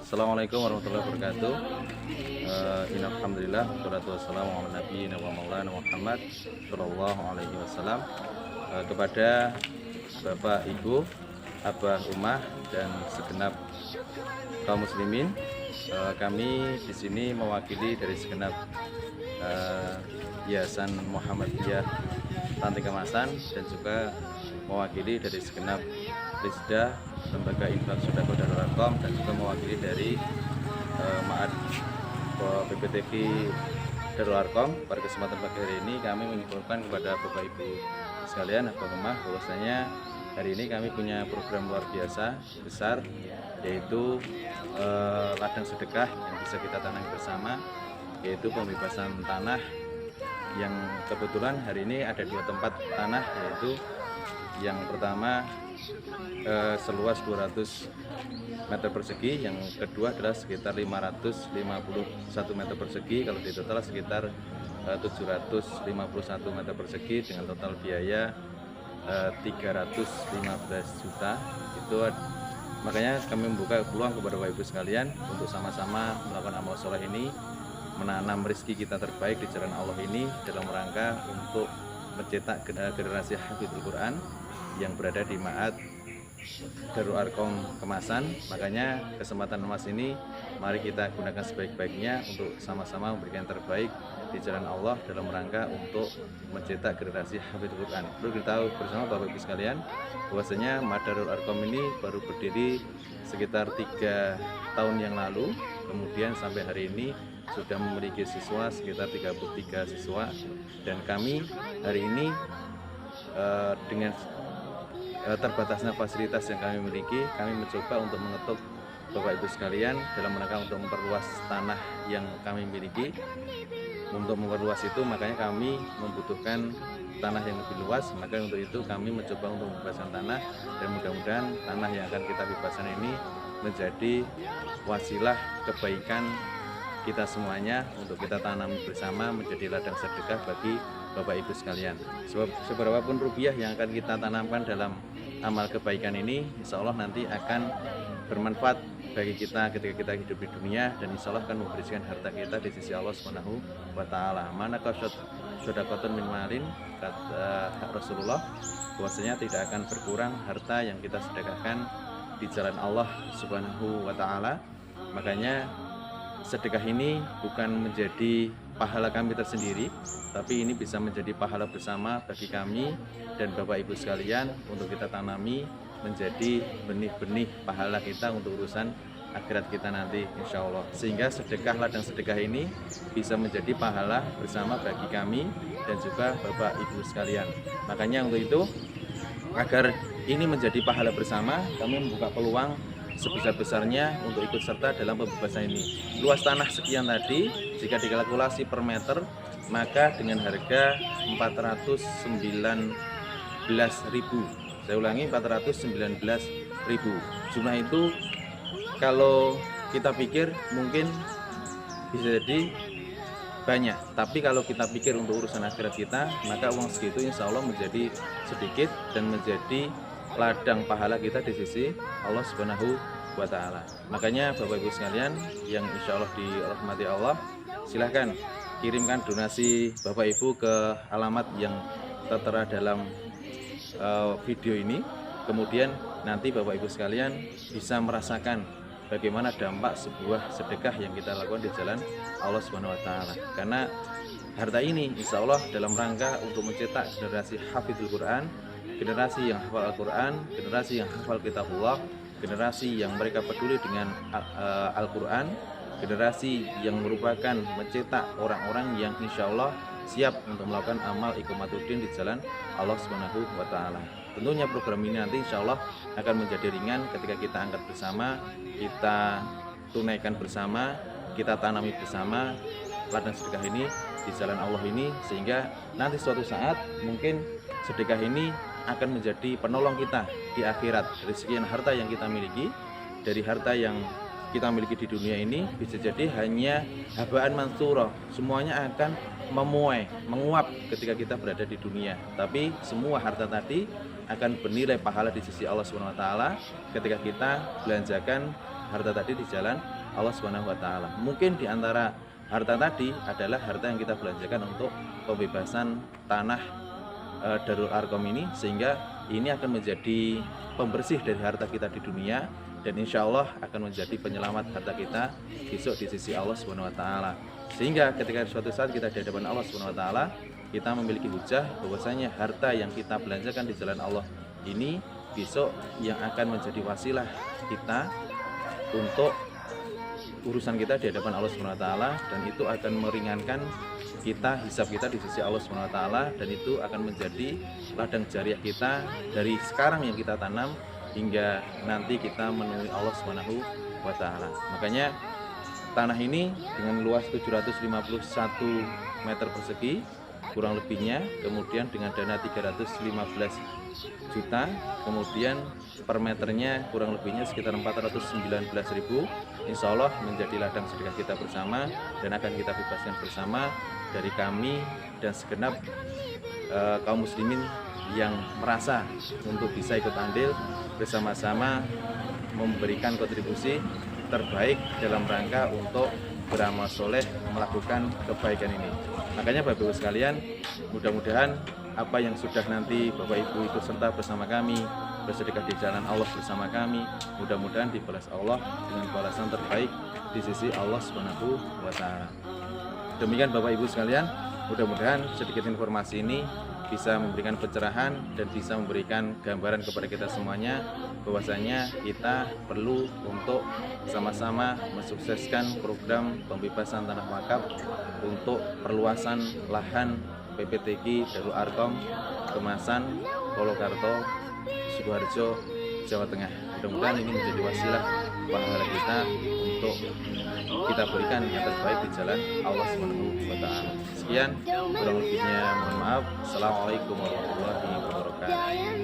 Assalamualaikum warahmatullahi wabarakatuh. Alhamdulillah, wassalatu wassalamu ala nabiyina wa maulana Muhammad sallallahu alaihi wasallam. Kepada Bapak, Ibu, Abah, Umah, dan segenap kaum muslimin, kami di sini mewakili dari segenap Yayasan Muhammadiyah Ranting Kemasan dan juga mewakili dari segenap Lisda Lembaga Infak Sodako Darul Arkom dan juga mewakili dari Ma'ad PPTV Darul Arkom. Pada kesempatan pagi hari ini kami menginfokan kepada Bapak Ibu sekalian, Abah Umah, bahwasanya hari ini kami punya program luar biasa besar, yaitu ladang sedekah yang bisa kita tanam bersama, yaitu pembebasan tanah yang kebetulan hari ini ada 2 tempat tanah, yaitu yang pertama seluas 200 meter persegi, yang kedua adalah sekitar 551 meter persegi, kalau di total sekitar 751 meter persegi dengan total biaya 315 juta. Itu makanya kami membuka peluang kepada Bapak Ibu sekalian untuk sama-sama melakukan amal soleh ini, menanam rezeki kita terbaik di jalan Allah ini dalam rangka untuk mencetak generasi hafizul Quran yang berada di Ma'ad Darul Arkom Kemasan. Makanya kesempatan emas ini mari kita gunakan sebaik-baiknya untuk sama-sama memberikan yang terbaik di jalan Allah dalam rangka untuk mencetak generasi hafizul Quran. Perlu kita tahu bersama Bapak Ibu sekalian bahwasanya Ma'ad Darul Arkom ini baru berdiri sekitar 3 tahun yang lalu, kemudian sampai hari ini sudah memiliki siswa sekitar 33 siswa, dan kami hari ini dengan terbatasnya fasilitas yang kami miliki, kami mencoba untuk mengetuk Bapak Ibu sekalian dalam rangka untuk memperluas tanah yang kami miliki. Untuk memperluas itu makanya kami membutuhkan tanah yang lebih luas, maka untuk itu kami mencoba untuk membebaskan tanah, dan mudah-mudahan tanah yang akan kita bebaskan ini menjadi wasilah kebaikan kita semuanya untuk kita tanam bersama, menjadi ladang sedekah bagi Bapak Ibu sekalian. Sebab seberapapun rupiah yang akan kita tanamkan dalam amal kebaikan ini, insya Allah nanti akan bermanfaat bagi kita ketika kita hidup di dunia, dan insya Allah akan memberikan harta kita di sisi Allah Subhanahu wa Ta'ala. Mana sodakotun min malin, kata Rasulullah, bahwasanya tidak akan berkurang harta yang kita sedekahkan di jalan Allah Subhanahu wa Ta'ala. Makanya sedekah ini bukan menjadi pahala kami tersendiri, tapi ini bisa menjadi pahala bersama bagi kami dan Bapak Ibu sekalian untuk kita tanami menjadi benih-benih pahala kita untuk urusan akhirat kita nanti insya Allah. Sehingga sedekah ladang sedekah ini bisa menjadi pahala bersama bagi kami dan juga Bapak Ibu sekalian. Makanya untuk itu, agar ini menjadi pahala bersama, kami membuka peluang sebesar-besarnya untuk ikut serta dalam pembebasan ini. Luas tanah sekian tadi, jika dikalkulasi per meter, maka dengan harga 419.000. Saya ulangi, 419.000. Jumlah itu kalau kita pikir mungkin bisa jadi banyak, tapi kalau kita pikir untuk urusan akhirat kita, maka uang segitu insya Allah menjadi sedikit dan menjadi ladang pahala kita di sisi Allah Subhanahu wa Ta'ala. Makanya Bapak Ibu sekalian yang insya Allah dirahmati Allah, silahkan kirimkan donasi Bapak Ibu ke alamat yang tertera dalam video ini. Kemudian nanti Bapak Ibu sekalian bisa merasakan bagaimana dampak sebuah sedekah yang kita lakukan di jalan Allah Subhanahu wa Ta'ala. Karena harta ini insya Allah dalam rangka untuk mencetak generasi hafizul Quran, generasi yang hafal Al-Quran, generasi yang hafal kitabullah, generasi yang mereka peduli dengan Al-Quran, generasi yang merupakan mencetak orang-orang yang insya Allah siap untuk melakukan amal iqamatuddin di jalan Allah Subhanahu wa Ta'ala. Tentunya program ini nanti insya Allah akan menjadi ringan ketika kita angkat bersama, kita tunaikan bersama, kita tanami bersama ladang sedekah ini di jalan Allah ini, sehingga nanti suatu saat mungkin sedekah ini akan menjadi penolong kita di akhirat. Dari sekian harta yang kita miliki, dari harta yang kita miliki di dunia ini, bisa jadi hanya habaan mansurah, semuanya akan memuai, menguap ketika kita berada di dunia. Tapi semua harta tadi akan bernilai pahala di sisi Allah Subhanahu wa taala ketika kita belanjakan harta tadi di jalan Allah Subhanahu wa taala. Mungkin di antara harta tadi adalah harta yang kita belanjakan untuk pembebasan tanah Darul Arqam ini, sehingga ini akan menjadi pembersih dari harta kita di dunia dan insya Allah akan menjadi penyelamat harta kita besok di sisi Allah Subhanahu wa taala. Sehingga ketika suatu saat kita di hadapan Allah Subhanahu wa taala, kita memiliki hujah bahwasanya harta yang kita belanjakan di jalan Allah ini besok yang akan menjadi wasilah kita untuk urusan kita di hadapan Allah Subhanahu wa taala, dan itu akan meringankan kita, hisab kita di sisi Allah Subhanahu wa taala, dan itu akan menjadi ladang jariah kita dari sekarang yang kita tanam hingga nanti kita menemui Allah Subhanahu wa taala. Makanya tanah ini dengan luas 751 meter persegi kurang lebihnya, kemudian dengan dana 315 juta, kemudian per meternya kurang lebihnya sekitar 419.000, insya Allah menjadi ladang sedekah kita bersama dan akan kita bebaskan bersama dari kami dan segenap kaum muslimin yang merasa untuk bisa ikut andil bersama-sama memberikan kontribusi terbaik dalam rangka untuk beramal soleh melakukan kebaikan ini. Makanya Bapak Ibu sekalian, mudah-mudahan apa yang sudah nanti Bapak Ibu ikut serta bersama kami bersedekah di jalan Allah bersama kami, mudah-mudahan dibalas Allah dengan balasan terbaik di sisi Allah Subhanahu wa taala. Demikian Bapak Ibu sekalian, mudah-mudahan sedikit informasi ini bisa memberikan pencerahan dan bisa memberikan gambaran kepada kita semuanya bahwasanya kita perlu untuk sama-sama mensukseskan program pembebasan tanah wakaf untuk perluasan lahan PPTK Darul Arqam Kemasan Polokarto Sidoarjo Jawa Tengah. Mudah-mudahan ini menjadi wasilah pahala kita untuk kita berikan yang terbaik di jalan Allah Subhanahu wa taala. Sekian, kurang lebihnya mohon maaf. Assalamualaikum warahmatullahi wabarakatuh.